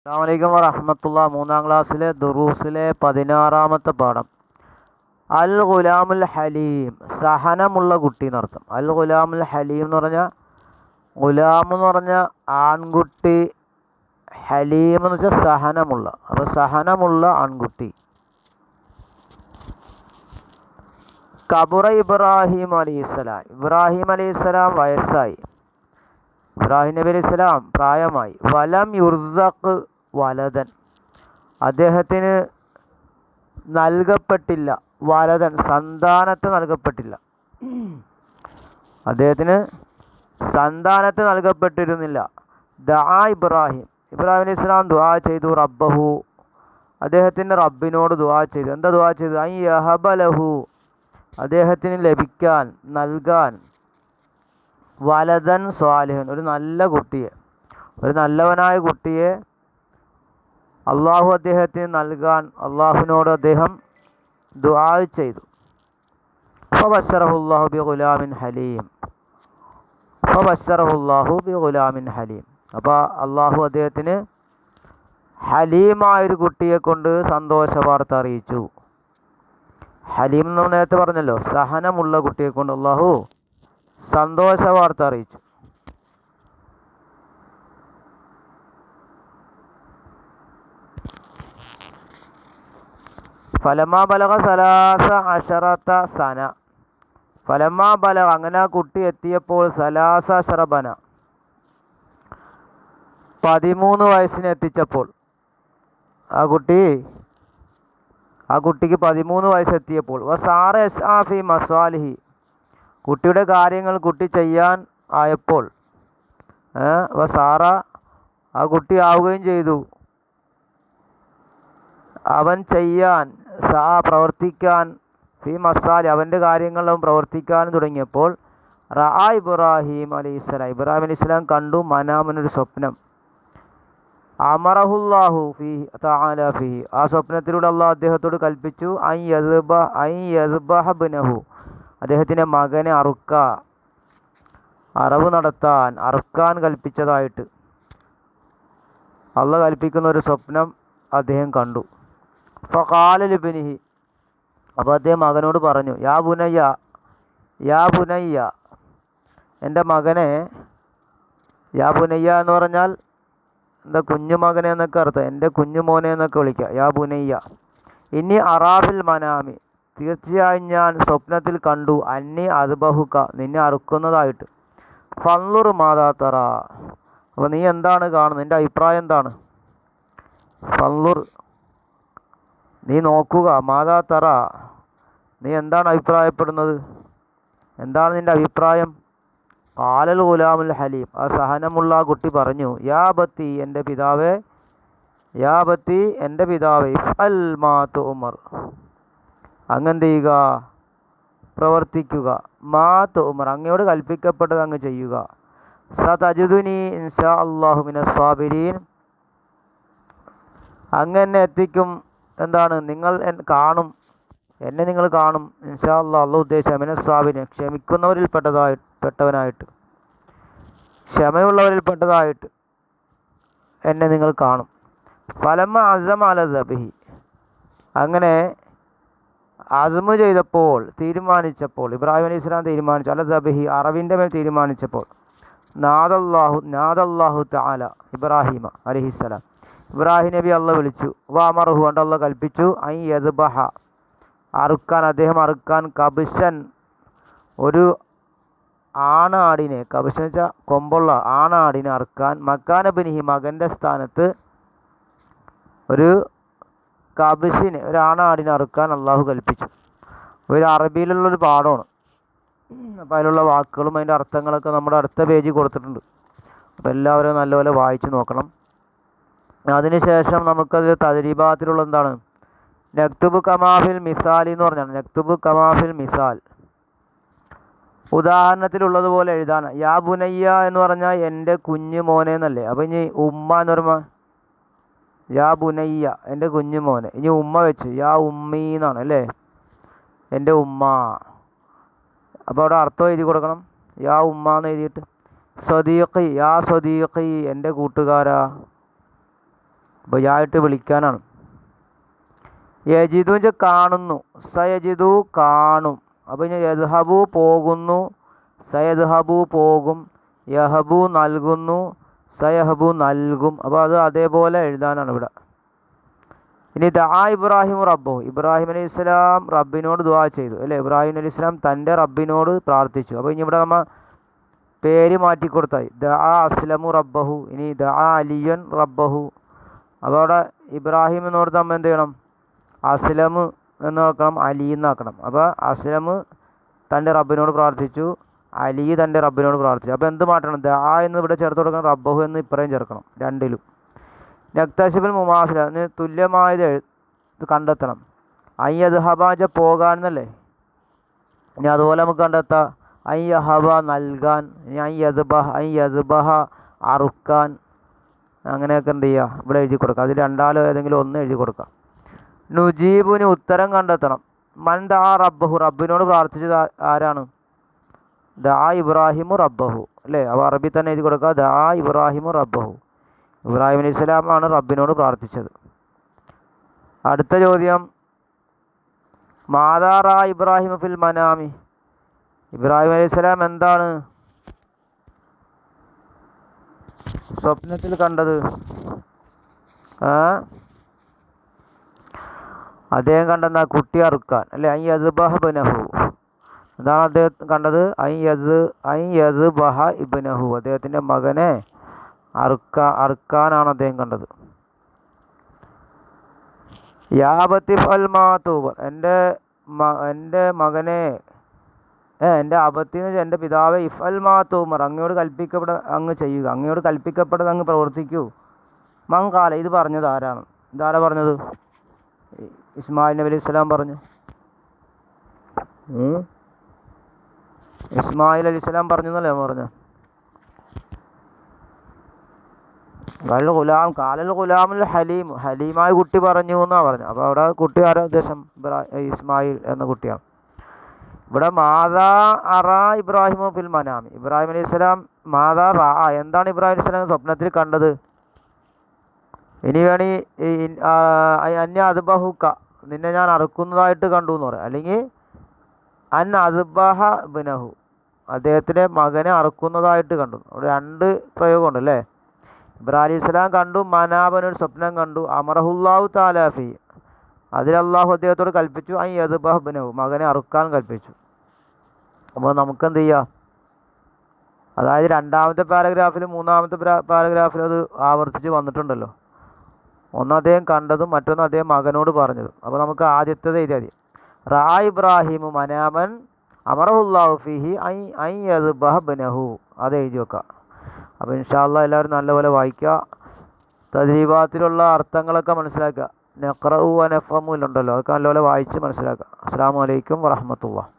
അസ്സലാമു അലൈക്കും വറഹ്മത്തുള്ളാഹി. മൂന്നാം ക്ലാസ്സിലെ ദുറൂസിലെ 16-ാമത്തെ പാഠം. അൽ ഗുലാമുൽ ഹലീം, സഹനമുള്ള കുട്ടി എന്നർത്ഥം. അൽ ഗുലാമുൽ ഹലീം എന്ന് പറഞ്ഞാൽ, ഗുലാം എന്ന് പറഞ്ഞാൽ ആൺകുട്ടി, ഹലീം എന്ന് വെച്ചാൽ സഹനമുള്ള. അപ്പോൾ സഹനമുള്ള ആൺകുട്ടി. കബുറ ഇബ്രാഹിം അലൈഹിസ്സലാം, ഇബ്രാഹിം അലൈഹിസ്സലാം വയസ്സായി. ഇബ്രാഹിം നബി അലൈഹി സ്വലാം പ്രായമായി. വലം യുർസഖ് വലതൻ, അദ്ദേഹത്തിന് നൽകപ്പെട്ടില്ല. വലതൻ, സന്താനത്തെ നൽകപ്പെട്ടില്ല. അദ്ദേഹത്തിന് സന്താനത്തെ നൽകപ്പെട്ടിരുന്നില്ല. ദആ ഇബ്രാഹിം, ഇബ്രാഹിം അലൈഹി സ്വലാം ദുആ ചെയ്തു. റബ്ബഹു, അദ്ദേഹത്തിൻ്റെ റബ്ബിനോട് ദുആ ചെയ്തു. എന്താ ദുആ ചെയ്തു? അൻ യഹബ ലഹു, അദ്ദേഹത്തിന് ലഭിക്കാൻ, നൽകാൻ, വലതൻ സ്വാലിഹൻ, ഒരു നല്ല കുട്ടിയെ, ഒരു നല്ലവനായ കുട്ടിയെ അള്ളാഹു അദ്ദേഹത്തിന് നൽകാൻ അള്ളാഹുവിനോട് അദ്ദേഹം ദുആ ചെയ്തു. ഫബശ്ശറഹുല്ലാഹു ബിഗുലാമിൻ ഹലീം, ഫബശ്ശറഹുല്ലാഹു ബിഗുലാമിൻ ഹലീം. അപ്പോൾ അള്ളാഹു അദ്ദേഹത്തിന് ഹലീമായൊരു കുട്ടിയെ കൊണ്ട് സന്തോഷ വാർത്ത അറിയിച്ചു. ഹലീം എന്ന് നേരത്തെ പറഞ്ഞല്ലോ, സഹനമുള്ള കുട്ടിയെ കൊണ്ട് അള്ളാഹു സന്തോഷ വാർത്ത അറിയിച്ചു. ഫലമാ ബലഗ സലാസ അശറത സന, ഫലമാ ബലഗ, അങ്ങനെ ആ കുട്ടി എത്തിയപ്പോൾ, സലാസ അശറബന, 13 വയസ്സിന് എത്തിച്ചപ്പോൾ, ആ കുട്ടിക്ക് 13 വയസ്സെത്തിയപ്പോൾ, വസാറ യസ്ആഫി മസ്വാലിഹി, കുട്ടിയുടെ കാര്യങ്ങൾ കുട്ടി ചെയ്യാൻ ആയപ്പോൾ, വസാറ, ആ കുട്ടി ആവുകയും ചെയ്തു, അവൻ ചെയ്യാൻ, പ്രവർത്തിക്കാൻ, ഫി മസാലി, അവൻ്റെ കാര്യങ്ങളും പ്രവർത്തിക്കാൻ തുടങ്ങിയപ്പോൾ, റഅ ഇബ്രാഹിം അലൈഹിസ്സലാം, ഇബ്രാഹിം അലൈഹിസ്സലാം കണ്ടു, മനാമനൊരു സ്വപ്നം. അമറഹുല്ലാഹു ഫീ തആല ഫീ, ആ സ്വപ്നത്തിലൂടെ അള്ളാഹു അദ്ദേഹത്തോട് കൽപ്പിച്ചു, അൻ യദ്ബഹ ഇബ്നഹു, അദ്ദേഹത്തിൻ്റെ മകനെ അറവ് നടത്താൻ, അറുക്കാൻ കൽപ്പിച്ചതായിട്ട് അള്ളാഹു കൽപ്പിക്കുന്ന ഒരു സ്വപ്നം അദ്ദേഹം കണ്ടു. ഫഖാല ലിബ്നിഹി, അപ്പോൾ അദ്ദേഹം മകനോട് പറഞ്ഞു, യാ ബുനയ്യ, എൻ്റെ മകനെ. യാ ബുനയ്യ എന്ന് പറഞ്ഞാൽ എന്താ, കുഞ്ഞുമകനെ എന്നൊക്കെ അർത്ഥം. എൻ്റെ കുഞ്ഞുമോനെ എന്നൊക്കെ വിളിക്കുക. യാ ബുനയ്യ, ഇനി അറാഫിൽ മനാമി, തീർച്ചയായും ഞാൻ സ്വപ്നത്തിൽ കണ്ടു, അന്നി അദ്ബഹുക, നിന്നെ അറുക്കുന്നതായിട്ട്. ഫൻളുർ മാതാ തറ, അപ്പോൾ നീ എന്താണ് കാണുന്നത്, നിൻ്റെ അഭിപ്രായം എന്താണ്? ഫൻളുർ, നീ നോക്കുക. മാതാ തറ, നീ എന്താണ് അഭിപ്രായപ്പെടുന്നത്, എന്താണ് നിൻ്റെ അഭിപ്രായം? ഖാലൽ ഗുലാമുൽ ഹലീം, ആ സഹനമുള്ള ആ കുട്ടി പറഞ്ഞു, യാ ബത്തി, എൻ്റെ പിതാവേ, യാ ബത്തി, എൻ്റെ പിതാവേ, ഇഫ്അൽ മാ തുഅ്മർ, അങ്ങെന്ത് ചെയ്യുക, പ്രവർത്തിക്കുക. മാ തുഅ്മർ, അങ്ങയോട് കൽപ്പിക്കപ്പെട്ടത് അങ്ങ് ചെയ്യുക. സതജിദുനി ഇൻഷാ അല്ലാഹു മിനസ് സാബിരീൻ, അങ്ങനെ എത്തിക്കും, എന്താണ്, നിങ്ങൾ കാണും, എന്നെ നിങ്ങൾ കാണും, ഇൻഷാ അല്ലാഹ്, അള്ളാഹു ഉദ്ദേശിച്ച മിനസ് സാബിരീൻ, ക്ഷമിക്കുന്നവരിൽ പെട്ടവനായിട്ട്, ക്ഷമയുള്ളവരിൽപ്പെട്ടതായിട്ട് എന്നെ നിങ്ങൾ കാണും. ഫലമ്മ അസമ അല ദബിഹി, അങ്ങനെ അസ്മു ചെയ്തപ്പോൾ, തീരുമാനിച്ചപ്പോൾ, ഇബ്രാഹിം അലൈഹി സ്വലാം തീരുമാനിച്ചു, അല ദബിഹി, അറവിൻ്റെ മേൽ തീരുമാനിച്ചപ്പോൾ, നാദല്ലാഹു തആല ഇബ്രാഹിമ അലൈഹിസ്സലാം, ഇബ്രാഹിം നബി അള്ളാഹ് വിളിച്ചു. വഅമറഹു, കൊണ്ട് അള്ളാഹ് കൽപ്പിച്ചു, അൻ യദ്ബഹ, അറുക്കാൻ, അദ്ദേഹം അറുക്കാൻ, കബ്ശൻ, ഒരു ആണാടിനെ, കബ്ശൻ വെച്ചാൽ കൊമ്പുള്ള ആണാടിനെ അറുക്കാൻ, മക്കാന ബിനിഹി, മകൻ്റെ സ്ഥാനത്ത് ഒരു കബ്ശിനെ, ഒരു ആണാടിനെ അറുക്കാൻ അള്ളാഹു കൽപ്പിച്ചു. അപ്പോൾ ഇത് അറബിയിലുള്ളൊരു പാഠമാണ്. അപ്പോൾ അതിലുള്ള വാക്കുകളും അതിൻ്റെ അർത്ഥങ്ങളൊക്കെ നമ്മുടെ അടുത്ത പേജിൽ കൊടുത്തിട്ടുണ്ട്. അപ്പോൾ എല്ലാവരും നല്ലപോലെ വായിച്ച് നോക്കണം. അതിനുശേഷം നമുക്കത് തദ്രീബാത്തിലുള്ള എന്താണ്, നക്തുബ് കമാഫിൽ മിസാൽ എന്ന് പറഞ്ഞാണ്. നക്തുബ് കമാഫിൽ മിസാൽ, ഉദാഹരണത്തിലുള്ളതുപോലെ എഴുതാൻ. യാ ബുനയ്യ എന്ന് പറഞ്ഞാൽ എൻ്റെ കുഞ്ഞു മോനെ എന്നല്ലേ. അപ്പോൾ ഇനി ഉമ്മ എന്ന് പറയുമ്പോൾ, യാ ബുനയ്യ, എൻ്റെ കുഞ്ഞു മോനെ, ഇനി ഉമ്മ വെച്ച് യാ ഉമ്മീ എന്നാണ് അല്ലേ, എൻ്റെ ഉമ്മ. അപ്പോൾ അവിടെ അർത്ഥം എഴുതി കൊടുക്കണം, യാ ഉമ്മ എന്ന് എഴുതിയിട്ട്. സ്വദീഖി, യാ സ്വദീഖി, എൻ്റെ കൂട്ടുകാരാ. അപ്പോൾ യായിട്ട് വിളിക്കാനാണ്. യജിദു എന്ന് കാണുന്നു, സയജിദു കാണും. അപ്പോൾ ഇനി യദ്ഹബു പോകുന്നു, സയദ്ഹബു പോകും, യഹബു നൽകുന്നു, സയഹബു നൽകും. അപ്പോൾ അത് അതേപോലെ എഴുതാനാണ് ഇവിടെ. ഇനി ദആ ഇബ്രാഹിം റബ്ബഹു, ഇബ്രാഹിം അലൈഹി ഇസ്ലാം റബ്ബിനോട് ദുആ ചെയ്തു അല്ലേ. ഇബ്രാഹിം അലൈഹി ഇസ്ലാം തൻ്റെ റബ്ബിനോട് പ്രാർത്ഥിച്ചു. അപ്പോൾ ഇനി ഇവിടെ നമ്മൾ പേര് മാറ്റിക്കൊടുത്തായി. ദആ അസ്ലമു റബ്ബഹു, ഇനി ദആ അലിയൻ റബ്ബഹു. അപ്പോൾ അവിടെ ഇബ്രാഹിം എന്നോട് നമ്മൾ എന്ത് ചെയ്യണം? അസ്ലം എന്നാക്കണം, അലി എന്നാക്കണം. അപ്പോൾ അസ്ലം തൻ്റെ റബ്ബിനോട് പ്രാർത്ഥിച്ചു, അലി തൻ്റെ റബ്ബിനോട് പ്രാർത്ഥിച്ചു. അപ്പോൾ എന്ത് മാറ്റണം? ദആ എന്ന് ഇവിടെ ചേർത്ത് കൊടുക്കണം, റബ്ബഹു എന്ന് ഇപ്പറയും ചേർക്കണം, രണ്ടിലും. നക്തശിബിൽ മുമാസില തുല്യമായത് കണ്ടെത്തണം. അയ്യദ്ഹബാജ പോകാൻ, ഇനി അതുപോലെ നമുക്ക് കണ്ടെത്താം. അയ്യഹബ നൽകാൻ, ഇനി അയ്യദ്ബഹ അറുക്കാൻ. അങ്ങനെയൊക്കെ എന്ത് ചെയ്യുക? ഇവിടെ എഴുതി കൊടുക്കുക. അതിൽ രണ്ടാലോ ഏതെങ്കിലും ഒന്ന് എഴുതി കൊടുക്കാം. നുജീബുന് ഉത്തരം കണ്ടെത്തണം. മൻ ദആ റബ്ബഹു, റബ്ബിനോട് പ്രാർത്ഥിച്ചത് ആരാണ്? ദആ ഇബ്രാഹിമു റബ്ബഹു അല്ലേ. അപ്പോൾ അറബി തന്നെ എഴുതി കൊടുക്കുക, ദആ ഇബ്രാഹിമു റബ്ബഹു. ഇബ്രാഹിം അലൈഹി സ്വലാമാണ് റബ്ബിനോട് പ്രാർത്ഥിച്ചത്. അടുത്ത ചോദ്യം, മാദാ റഅ ഇബ്രാഹിം ഫിൽ മനാമി, ഇബ്രാഹിം അലൈഹി സ്വലാം എന്താണ് സ്വപ്നത്തിൽ കണ്ടത്? അദ്ദേഹം കണ്ടെന്താ? കുട്ടി അറുക്കാൻ അല്ലേ. അയ്യദ്ബഹ ഇബ്നഹു, എന്താണ് അദ്ദേഹം കണ്ടത്? അയ്യദ്ബഹ ഇബ്നഹു, അദ്ദേഹത്തിൻ്റെ മകനെ അറുക്കാനാണ് അദ്ദേഹം കണ്ടത്. യാ അബതി ഫഅൽ മാ തുഅ്മർ, എൻ്റെ മകനെ, എൻ്റെ അബത്തി എന്ന് വെച്ചാൽ എൻ്റെ പിതാവെ, ഇഫ്അൽ മാ തുഅ്മർ, അങ്ങയോട് ചെയ്യുക, അങ്ങയോട് കൽപ്പിക്കപ്പെട്ടത് അങ്ങ് പ്രവർത്തിക്കൂ. മൻ ഖാല, ഇത് പറഞ്ഞത് ആരാണ്? ഇതാരാ പറഞ്ഞത്? ഇസ്മായിൽ നബി അലൈഹി സ്വലാം പറഞ്ഞു. ഇസ്മായിൽ അലൈഹി സ്വലാം പറഞ്ഞു എന്നല്ലേ പറഞ്ഞു? കാലൽ ഗുലാമുൽ ഹലീം, ഹലീമായ കുട്ടി പറഞ്ഞു എന്നാണ് പറഞ്ഞു. അപ്പോൾ അവിടെ കുട്ടി ആരാ ഉദ്ദേശം? ഇസ്മായിൽ എന്ന കുട്ടിയാണ്. ഇവിടെ മാതാ അറാ ഇബ്രാഹിമു ഫിൽ മനാമി, ഇബ്രാഹിം അലൈഹി സ്വലാം മാതാ റാ, എന്താണ് ഇബ്രാഹിം അലൈഹി സ്വലാം സ്വപ്നത്തിൽ കണ്ടത്? ഇനി വേണി അന്യ അദ്ബഹുക്ക, നിന്നെ ഞാൻ അറുക്കുന്നതായിട്ട് കണ്ടു എന്ന് പറയാം. അല്ലെങ്കിൽ അൻ അദ്ബഹ ഇബ്നഹു, അദ്ദേഹത്തിൻ്റെ മകനെ അറുക്കുന്നതായിട്ട് കണ്ടു. അവിടെ രണ്ട് പ്രയോഗമുണ്ട് അല്ലേ. ഇബ്രാഹിം അലൈഹി സ്വലാം കണ്ടു, മനാബനൊരു സ്വപ്നം കണ്ടു. അമറഹുല്ലാഹു തആല ഫീ, അതിൽ അള്ളാഹു അദ്ദേഹത്തോട് കൽപ്പിച്ചു, അൻ യദ്ബഹ ഇബ്നഹു, മകനെ അറുക്കാൻ കൽപ്പിച്ചു. അപ്പോൾ നമുക്കെന്ത് ചെയ്യാം? അതായത് രണ്ടാമത്തെ പാരഗ്രാഫിലും മൂന്നാമത്തെ പാരഗ്രാഫിലും അത് ആവർത്തിച്ച് വന്നിട്ടുണ്ടല്ലോ. ഒന്ന് അദ്ദേഹം കണ്ടതും മറ്റൊന്ന് അദ്ദേഹം മകനോട് പറഞ്ഞതും. അപ്പോൾ നമുക്ക് ആദ്യത്തേത് എഴുതിയാൽ മതി. റാ ഇബ്രാഹിമു മനാമൻ അമറഹുല്ലാഹു ഫീഹി അൻ യദ്ബഹ ഇബ്നഹു, അത് എഴുതി വെക്കുക. അപ്പോൾ ഇൻഷാ അല്ലാഹ് എല്ലാവരും നല്ലപോലെ വായിക്കുക, തദ്രീബാത്തിലുള്ള അർത്ഥങ്ങളൊക്കെ മനസ്സിലാക്കുക. നഖ്റഉ വ നഫ്ഹമു ഉണ്ടല്ലോ, അതൊക്കെ നല്ലപോലെ വായിച്ച് മനസ്സിലാക്കുക. അസ്സലാമു അലൈക്കും വറഹ്മത്തുള്ളാഹി.